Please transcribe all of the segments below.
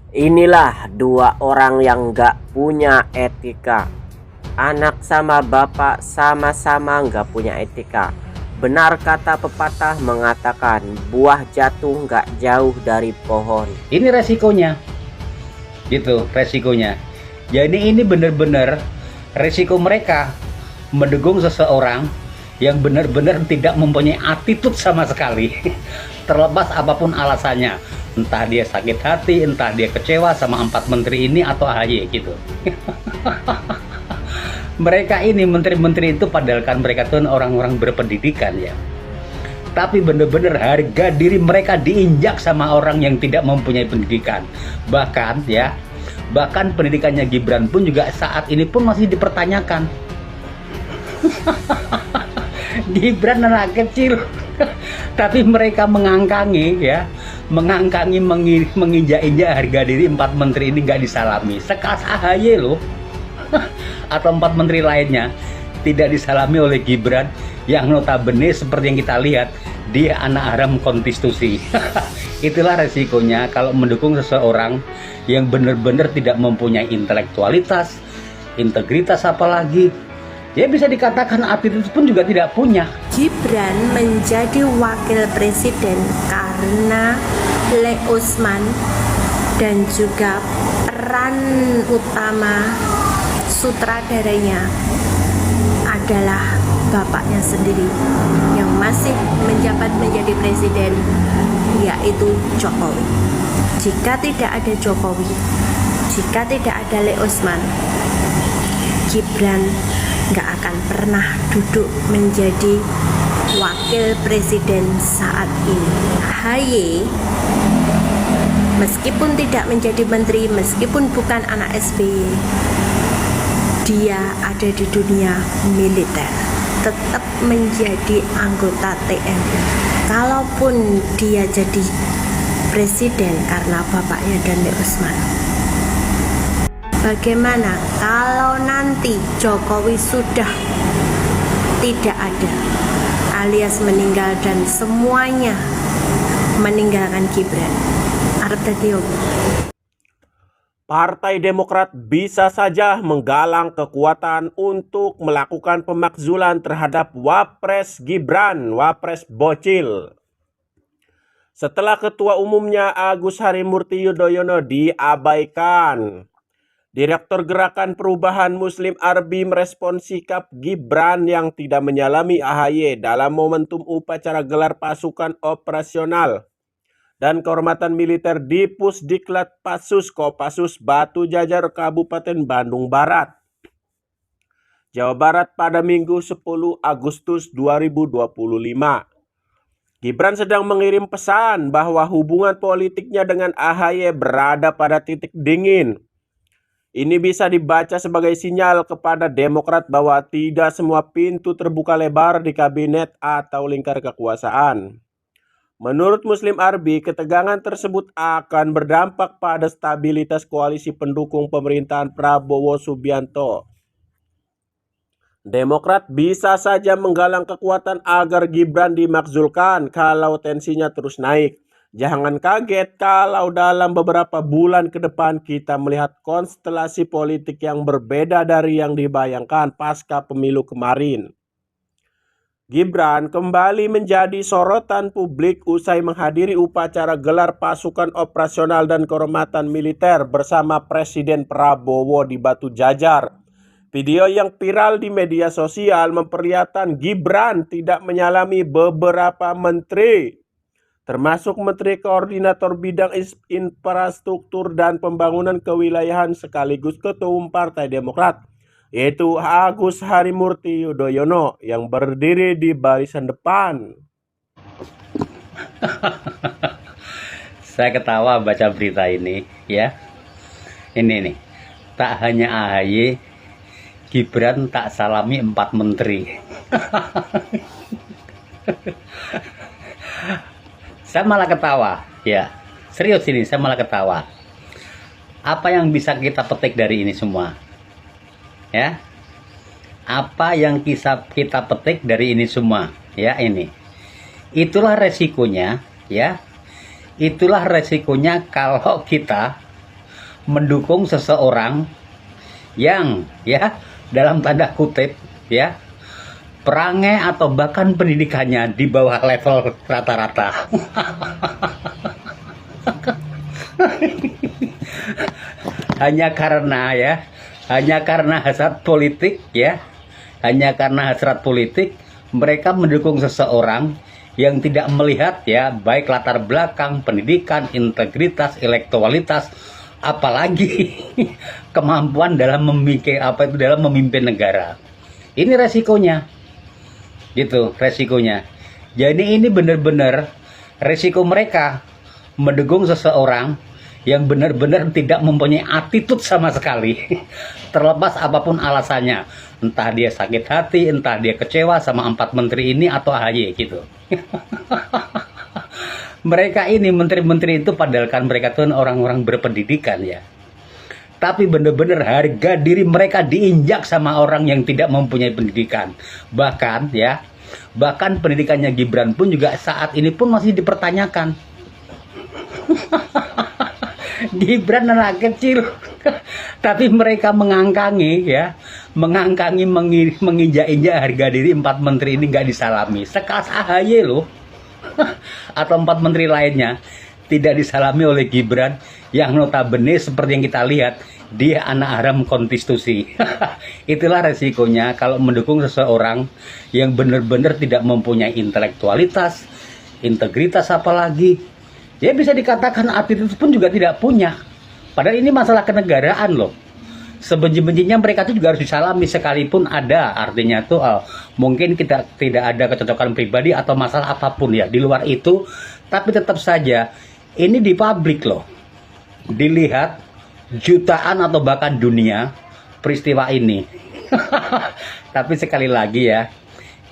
Inilah dua orang yang gak punya etika. Anak sama bapak sama-sama gak punya etika. Benar kata pepatah mengatakan buah jatuh gak jauh dari pohon. Ini resikonya, gitu resikonya. Jadi ini benar-benar resiko mereka mendukung seseorang yang benar-benar tidak mempunyai attitude sama sekali. Terlepas apapun alasannya, entah dia sakit hati, entah dia kecewa sama 4 menteri ini atau AHY gitu. Mereka ini menteri-menteri itu padahal kan mereka tuh orang-orang berpendidikan ya, tapi bener-bener harga diri mereka diinjak sama orang yang tidak mempunyai pendidikan. Bahkan ya, bahkan pendidikannya Gibran pun juga saat ini pun masih dipertanyakan. Gibran anak kecil tapi mereka mengangkangi ya, mengangkangi, menginjak-injak harga diri 4 menteri ini nggak disalami. Sekelas AHY loh atau 4 menteri lainnya tidak disalami oleh Gibran yang notabene seperti yang kita lihat dia anak haram konstitusi. Itulah resikonya kalau mendukung seseorang yang benar-benar tidak mempunyai intelektualitas, integritas, apalagi ya bisa dikatakan attitude pun juga tidak punya. Gibran menjadi wakil presiden karena Le Usman dan juga peran utama sutradaranya adalah bapaknya sendiri yang masih menjabat menjadi presiden, yaitu Jokowi. Jika tidak ada Jokowi, jika tidak ada Le Usman, Gibran nggak akan pernah duduk menjadi wakil presiden saat ini. AHY meskipun tidak menjadi menteri, meskipun bukan anak SBY, dia ada di dunia militer, tetap menjadi anggota TNI. Kalaupun dia jadi presiden karena bapaknya dan Le Usman, bagaimana kalau nanti Jokowi sudah tidak ada alias meninggal dan semuanya meninggalkan Gibran? Arep dadi opo? Partai Demokrat bisa saja menggalang kekuatan untuk melakukan pemakzulan terhadap Wapres Gibran, Wapres Bocil. Setelah Ketua Umumnya Agus Harimurti Yudhoyono diabaikan, Direktur Gerakan Perubahan Muslim Arbi merespon sikap Gibran yang tidak menyalami AHY dalam momentum upacara gelar pasukan operasional dan kehormatan militer di Pusdiklat Pasus Kopassus Batu Jajar Kabupaten Bandung Barat, Jawa Barat pada Minggu 10 Agustus 2025. Gibran sedang mengirim pesan bahwa hubungan politiknya dengan AHY berada pada titik dingin. Ini bisa dibaca sebagai sinyal kepada Demokrat bahwa tidak semua pintu terbuka lebar di kabinet atau lingkar kekuasaan. Menurut Muslim Arbi, ketegangan tersebut akan berdampak pada stabilitas koalisi pendukung pemerintahan Prabowo Subianto. Demokrat bisa saja menggalang kekuatan agar Gibran dimakzulkan kalau tensinya terus naik. Jangan kaget kalau dalam beberapa bulan ke depan kita melihat konstelasi politik yang berbeda dari yang dibayangkan pasca pemilu kemarin. Gibran kembali menjadi sorotan publik usai menghadiri upacara gelar pasukan operasional dan kehormatan militer bersama Presiden Prabowo di Batu Jajar. Video yang viral di media sosial memperlihatkan Gibran tidak menyalami beberapa menteri, termasuk Menteri Koordinator Bidang Infrastruktur dan Pembangunan Kewilayahan sekaligus Ketua Umum Partai Demokrat, yaitu Agus Harimurti Yudhoyono yang berdiri di barisan depan. Saya ketawa baca berita ini ya. Ini nih, tak hanya AHY, Gibran tak salami 4 menteri. Saya malah ketawa ya, serius ini saya malah ketawa. Apa yang bisa kita petik dari ini semua? Ya, apa yang kita petik dari ini semua? Ya, ini itulah resikonya ya, itulah resikonya kalau kita mendukung seseorang yang ya dalam tanda kutip ya perangai atau bahkan pendidikannya di bawah level rata-rata. hanya karena hasrat politik ya, hanya karena hasrat politik mereka mendukung seseorang yang tidak melihat ya baik latar belakang, pendidikan, integritas, intelektualitas, apalagi kemampuan dalam dalam memimpin negara. Ini resikonya. Gitu, resikonya. Jadi ini benar-benar resiko mereka mendukung seseorang yang benar-benar tidak mempunyai attitude sama sekali. Terlepas apapun alasannya. Entah dia sakit hati, entah dia kecewa sama 4 menteri ini atau AHY gitu. Mereka ini menteri-menteri itu padahal kan mereka tuh orang-orang berpendidikan ya. Tapi benar-benar harga diri mereka diinjak sama orang yang tidak mempunyai pendidikan. Bahkan ya, bahkan pendidikannya Gibran pun juga saat ini pun masih dipertanyakan. Gibran anak kecil, tapi mereka mengangkangi ya, menginjak-injak harga diri 4 menteri ini nggak disalami. Sekelas AHY loh, atau 4 menteri lainnya tidak disalami oleh Gibran yang notabene seperti yang kita lihat dia anak haram konstitusi. Itulah resikonya kalau mendukung seseorang yang benar-benar tidak mempunyai intelektualitas, integritas apalagi. Ya bisa dikatakan attitude pun juga tidak punya. Padahal ini masalah kenegaraan loh. Sebenci-bencinya mereka itu juga harus disalami sekalipun ada. Artinya tuh mungkin kita tidak ada kecocokan pribadi atau masalah apapun ya di luar itu. Tapi tetap saja ini di publik loh. Dilihat jutaan atau bahkan dunia peristiwa ini. Tapi sekali lagi ya,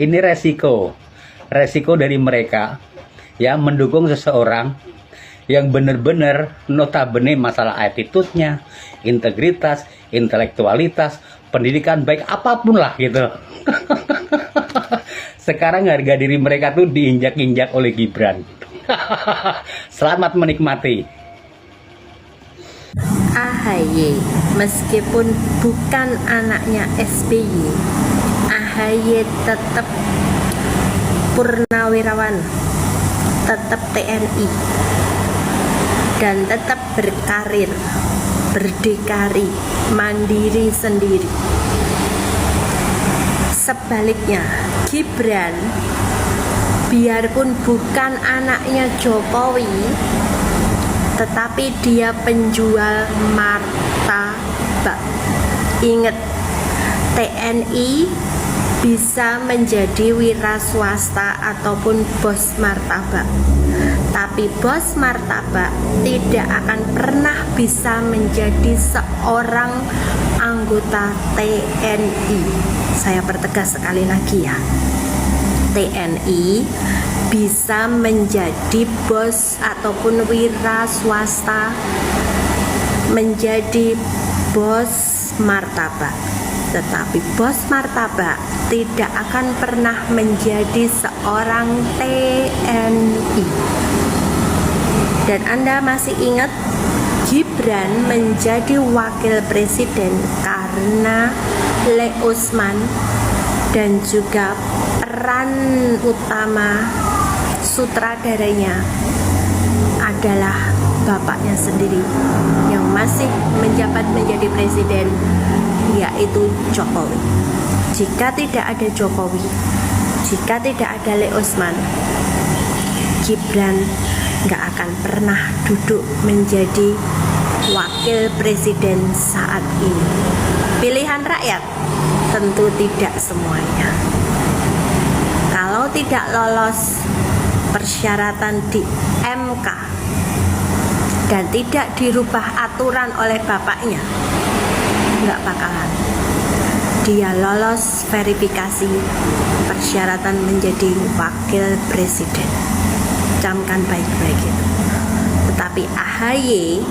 ini resiko dari mereka ya mendukung seseorang yang benar-benar notabene masalah attitude-nya, integritas, intelektualitas, pendidikan baik apapun lah gitu. Sekarang harga diri mereka tuh diinjak-injak oleh Gibran. Selamat menikmati. AHY meskipun bukan anaknya SBY, AHY tetap purnawirawan, tetap TNI, dan tetap berkarir, berdikari, mandiri sendiri. Sebaliknya, Gibran biarpun bukan anaknya Jokowi, tetapi dia penjual martabak. Ingat, TNI bisa menjadi wira swasta ataupun bos martabak, tapi bos martabak tidak akan pernah bisa menjadi seorang anggota TNI. Saya pertegas sekali lagi ya, TNI bisa menjadi bos ataupun wira swasta, menjadi bos martabak, tetapi bos martabak tidak akan pernah menjadi seorang TNI. Dan Anda masih ingat Gibran menjadi wakil presiden karena Le Usman dan juga peran utama sutradaranya adalah bapaknya sendiri yang masih menjabat menjadi presiden, yaitu Jokowi. Jika tidak ada Jokowi, jika tidak ada Le Usman, Gibran nggak akan pernah duduk menjadi wakil presiden saat ini. Pilihan rakyat? Tentu tidak semuanya. Kalau tidak lolos persyaratan di MK dan tidak dirubah aturan oleh bapaknya, nggak bakalan dia lolos verifikasi persyaratan menjadi wakil presiden. Camkan baik-baik itu. Tetapi AHY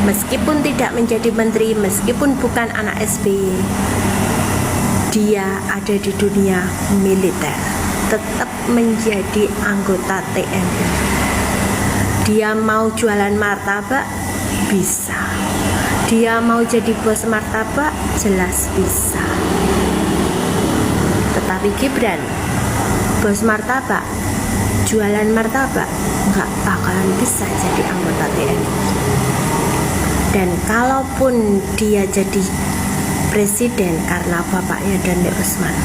meskipun tidak menjadi menteri, meskipun bukan anak SBY, dia ada di dunia militer, tetap menjadi anggota TNI. Dia mau jualan martabak, Bisa. Dia mau jadi bos martabak? Jelas bisa. Tetapi Gibran, bos martabak, jualan martabak, nggak bakalan bisa jadi anggota TNI. Dan kalaupun dia jadi presiden karena bapaknya Dandi Usman,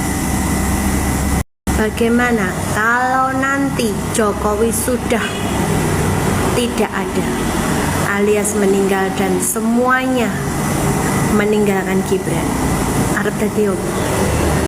bagaimana kalau nanti Jokowi sudah tidak ada alias meninggal dan semuanya meninggalkan Gibran? Arep dadi opo?